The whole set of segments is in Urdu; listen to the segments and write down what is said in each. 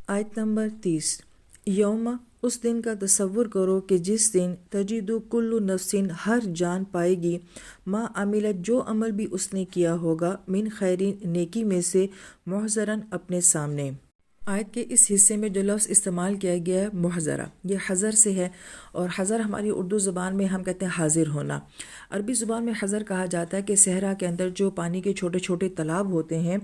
آیت نمبر 30 یوم، اس دن کا تصور کرو کہ جس دن تجدو کل نفسن، ہر جان پائے گی ما عملت، جو عمل بھی اس نے کیا ہوگا، من خیرین، نیکی میں سے، محضرن، اپنے سامنے۔ آیت کے اس حصے میں جو لفظ استعمال کیا گیا ہے محضرہ، یہ حضر سے ہے، اور حضر ہماری اردو زبان میں ہم کہتے ہیں حاضر ہونا۔ عربی زبان میں حضر کہا جاتا ہے کہ صحرا کے اندر جو پانی کے چھوٹے چھوٹے تالاب ہوتے ہیں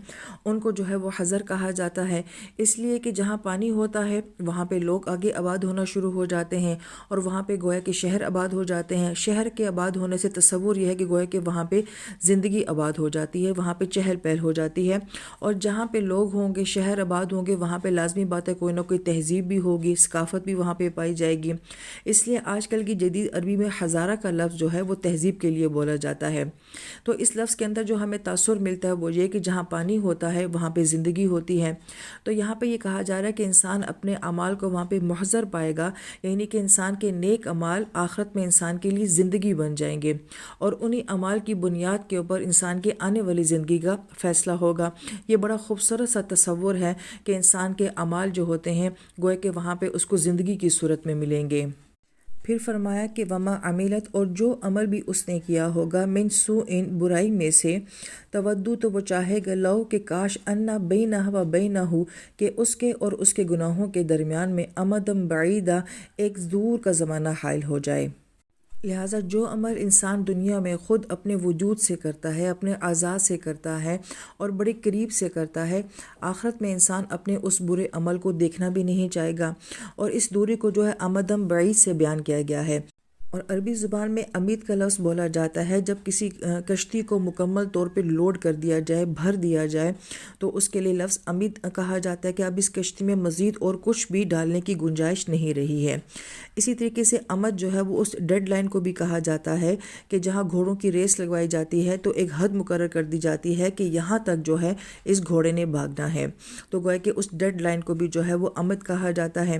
ان کو جو ہے وہ حضر کہا جاتا ہے، اس لیے کہ جہاں پانی ہوتا ہے وہاں پہ لوگ آگے آباد ہونا شروع ہو جاتے ہیں، اور وہاں پہ گویا کہ شہر آباد ہو جاتے ہیں۔ شہر کے آباد ہونے سے تصور یہ ہے کہ گویا کہ وہاں پہ زندگی آباد ہو جاتی ہے، وہاں پہ چہل پہل ہو جاتی ہے، اور جہاں پہ لوگ ہوں گے، شہر آباد ہوں گے، وہاں پہ لازمی بات ہے کوئی نہ کوئی تہذیب بھی ہوگی، ثقافت بھی وہاں پہ پائی جائے گی۔ اس لیے آج کل کی جدید عربی میں حضارہ کا لفظ جو ہے وہ تہذیب کے لیے بولا جاتا ہے۔ تو اس لفظ کے اندر جو ہمیں تاثر ملتا ہے وہ یہ کہ جہاں پانی ہوتا ہے وہاں پہ زندگی ہوتی ہے۔ تو یہاں پہ یہ کہا جا رہا ہے کہ انسان اپنے اعمال کو وہاں پہ محضر پائے گا، یعنی کہ انسان کے نیک اعمال آخرت میں انسان کے لیے زندگی بن جائیں گے، اور انہی اعمال کی بنیاد کے اوپر انسان کی آنے والی زندگی کا فیصلہ ہوگا۔ یہ بڑا خوبصورت سا تصور ہے کہ انسان کے اعمال جو ہوتے ہیں گویا کہ وہاں پہ اس کو زندگی کی صورت میں ملیں گے۔ پھر فرمایا کہ وما عملت، اور جو عمل بھی اس نے کیا ہوگا، من سوء، برائی میں سے، تودو، تو وہ چاہے گا، لو، کہ کاش، انا بینہ و بینہ، کہ اس کے اور اس کے گناہوں کے درمیان میں، امدم بعیدہ، ایک دور کا زمانہ حائل ہو جائے۔ لہٰذا جو عمل انسان دنیا میں خود اپنے وجود سے کرتا ہے، اپنے اعضاء سے کرتا ہے اور بڑے قریب سے کرتا ہے، آخرت میں انسان اپنے اس برے عمل کو دیکھنا بھی نہیں چاہے گا، اور اس دوری کو جو ہے امدم بعید سے بیان کیا گیا ہے۔ اور عربی زبان میں امید کا لفظ بولا جاتا ہے جب کسی کشتی کو مکمل طور پہ لوڈ کر دیا جائے، بھر دیا جائے، تو اس کے لیے لفظ امید کہا جاتا ہے کہ اب اس کشتی میں مزید اور کچھ بھی ڈالنے کی گنجائش نہیں رہی ہے۔ اسی طریقے سے امد جو ہے وہ اس ڈیڈ لائن کو بھی کہا جاتا ہے کہ جہاں گھوڑوں کی ریس لگوائی جاتی ہے تو ایک حد مقرر کر دی جاتی ہے کہ یہاں تک جو ہے اس گھوڑے نے بھاگنا ہے، تو گویا کہ اس ڈیڈ لائن کو بھی جو ہے وہ امد کہا جاتا ہے۔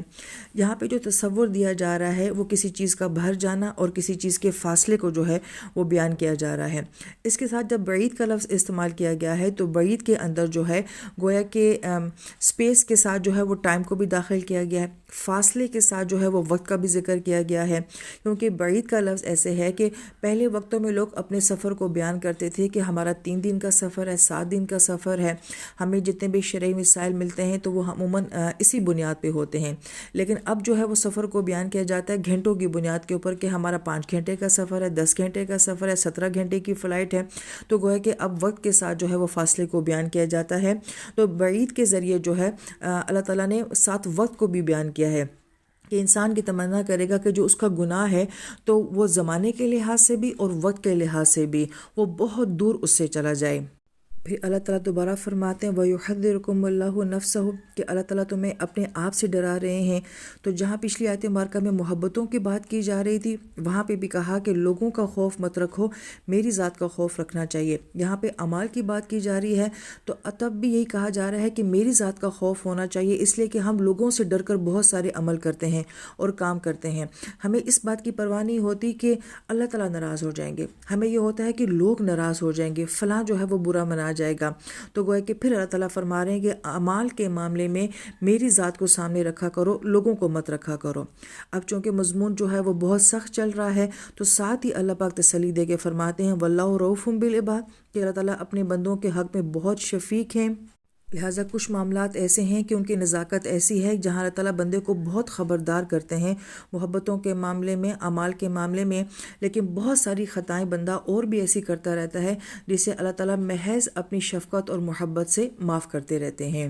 یہاں پہ جو تصور دیا جا رہا ہے وہ کسی چیز کا بھر جانا اور کسی چیز کے فاصلے کو جو ہے وہ بیان کیا جا رہا ہے۔ اس کے ساتھ جب بعید کا لفظ استعمال کیا گیا ہے تو بعید کے اندر جو ہے گویا کہ اسپیس کے ساتھ جو ہے وہ ٹائم کو بھی داخل کیا گیا ہے، فاصلے کے ساتھ جو ہے وہ وقت کا بھی ذکر کیا گیا ہے، کیونکہ بعید کا لفظ ایسے ہے کہ پہلے وقتوں میں لوگ اپنے سفر کو بیان کرتے تھے کہ ہمارا 3 دن کا سفر ہے، 7 دن کا سفر ہے، ہمیں جتنے بھی شرعی مسائل ملتے ہیں تو وہ عموماً اسی بنیاد پہ ہوتے ہیں، لیکن اب جو ہے وہ سفر کو بیان کیا جاتا ہے گھنٹوں کی بنیاد کے اوپر کہ ہمارا 5 گھنٹے کا سفر ہے، 10 گھنٹے کا سفر ہے، 17 گھنٹے کی فلائٹ ہے، تو گویا کہ اب وقت کے ساتھ جو ہے وہ فاصلے کو بیان کیا جاتا ہے۔ تو بعید کے ذریعے جو ہے اللہ تعالیٰ نے ساتھ وقت کو بھی بیان کیا ہے کہ انسان کی تمنا کرے گا کہ جو اس کا گناہ ہے تو وہ زمانے کے لحاظ سے بھی اور وقت کے لحاظ سے بھی وہ بہت دور اس سے چلا جائے۔ پھر اللہ تعالیٰ دوبارہ فرماتے ہیں وَيُحَذِّرُكُمُ اللَّهُ نَفْسَهُ، کہ اللہ تعالیٰ تمہیں اپنے آپ سے ڈرا رہے ہیں۔ تو جہاں پچھلی آیت مبارکہ میں محبتوں کی بات کی جا رہی تھی وہاں پہ بھی کہا کہ لوگوں کا خوف مت رکھو، میری ذات کا خوف رکھنا چاہیے۔ یہاں پہ اعمال کی بات کی جا رہی ہے تو تب بھی یہی کہا جا رہا ہے کہ میری ذات کا خوف ہونا چاہیے، اس لیے کہ ہم لوگوں سے ڈر کر بہت سارے عمل کرتے ہیں اور کام کرتے ہیں۔ ہمیں اس بات کی پرواہ نہیں ہوتی کہ اللہ تعالیٰ ناراض ہو جائیں گے، ہمیں یہ ہوتا ہے کہ لوگ ناراض ہو جائیں گے، فلاں جو ہے وہ برا منا جائے گا۔ تو گویا کہ پھر اللہ تعالیٰ فرما رہے ہیں کہ اعمال کے معاملے میں میری ذات کو سامنے رکھا کرو، لوگوں کو مت رکھا کرو۔ اب چونکہ مضمون جو ہے وہ بہت سخت چل رہا ہے تو ساتھ ہی اللہ پاک تسلی دے کے فرماتے ہیں واللہ رؤوف بالعباد، کہ اللہ تعالیٰ اپنے بندوں کے حق میں بہت شفیق ہیں۔ لہٰذا کچھ معاملات ایسے ہیں کہ ان کی نزاکت ایسی ہے جہاں اللہ تعالیٰ بندے کو بہت خبردار کرتے ہیں محبتوں کے معاملے میں، اعمال کے معاملے میں، لیکن بہت ساری خطائیں بندہ اور بھی ایسی کرتا رہتا ہے جسے اللہ تعالیٰ محض اپنی شفقت اور محبت سے معاف کرتے رہتے ہیں۔